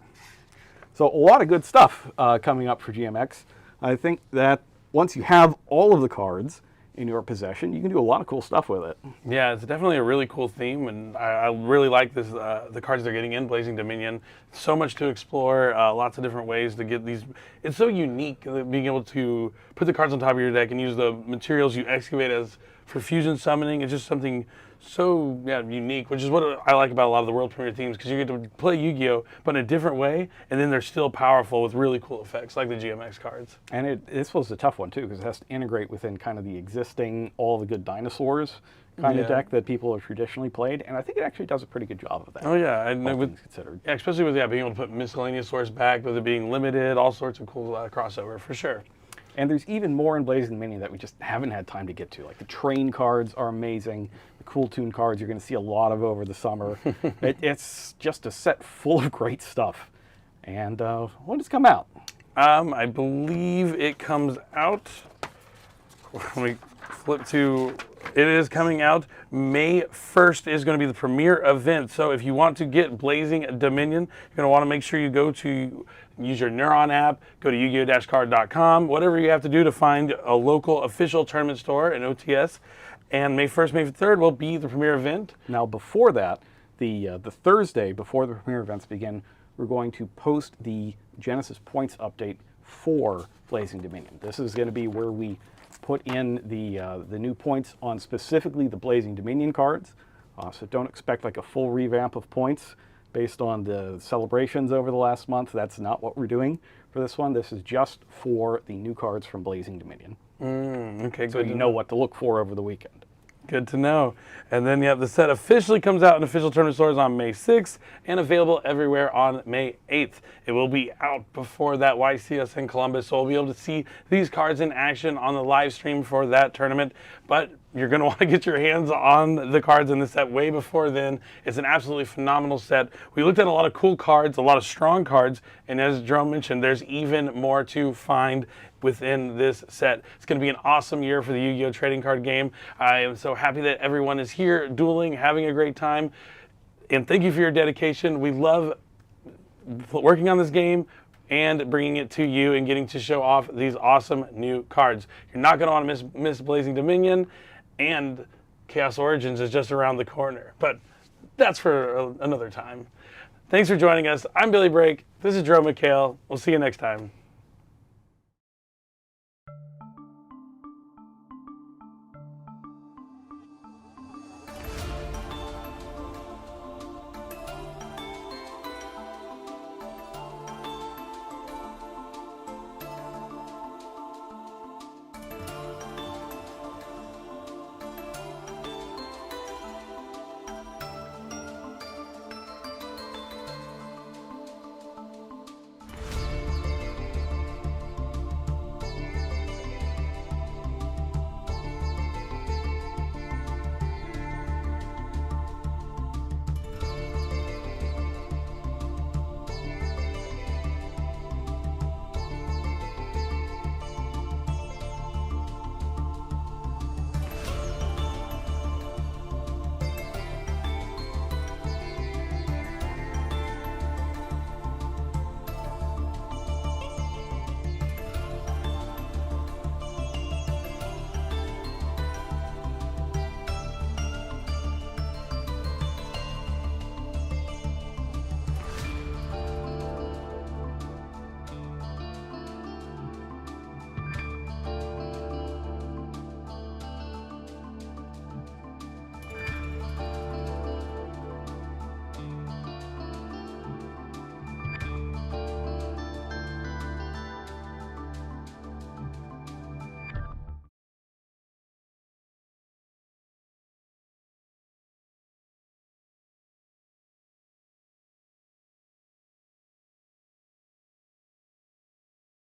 So a lot of good stuff coming up for GMX. I think that once you have all of the cards in your possession, you can do a lot of cool stuff with it. Yeah, it's definitely a really cool theme, and I really like this. The cards they're getting in Blazing Dominion. So much to explore, lots of different ways to get these. It's so unique being able to put the cards on top of your deck and use the materials you excavate as for fusion summoning. It's just something so unique, which is what I like about a lot of the World Premiere themes, because you get to play Yu-Gi-Oh! But in a different way, and then they're still powerful with really cool effects, like the GMX cards. And this was a tough one, too, because it has to integrate within kind of the existing All the Good Dinosaurs kind of deck that people have traditionally played, and I think it actually does a pretty good job of that. Oh, yeah. And all things considered. Yeah, especially with being able to put miscellaneous source back, with it being limited, all sorts of cool crossover, for sure. And there's even more in Blazing Dominion that we just haven't had time to get to. Like the train cards are amazing. The Cool Tune cards you're going to see a lot of over the summer. It's just a set full of great stuff. And when does it come out? I believe it comes out. Let me flip to. It is coming out May 1st is going to be the premiere event. So if you want to get Blazing Dominion, you're going to want to make sure you go to use your Neuron app, go to Yu-Gi-Oh! Card.com, whatever you have to do to find a local official tournament store in OTS. And May 1st, May 3rd will be the premiere event. Now before that, the Thursday before the premiere events begin, we're going to post the Genesis points update for Blazing Dominion. This is going to be where we put in the new points on specifically the Blazing Dominion cards. So don't expect like a full revamp of points based on the celebrations over the last month. That's not what we're doing for this one. This is just for the new cards from Blazing Dominion. Okay, so you know what to look for over the weekend. Good to know. And then the set officially comes out in official tournament stores on May 6th and available everywhere on May 8th. It will be out before that YCS in Columbus, so we'll be able to see these cards in action on the live stream for that tournament. But you're going to want to get your hands on the cards in the set way before then. It's an absolutely phenomenal set. We looked at a lot of cool cards, a lot of strong cards, and as Jerome mentioned, there's even more to find within this set. It's going to be an awesome year for the Yu-Gi-Oh! Trading card game. I am so happy that everyone is here dueling, having a great time, and thank you for your dedication. We love working on this game and bringing it to you and getting to show off these awesome new cards. You're not going to want to miss Blazing Dominion, and Chaos Origins is just around the corner, but that's for another time. Thanks for joining us. I'm Billy Brake. This is Jerome McHale. We'll see you next time.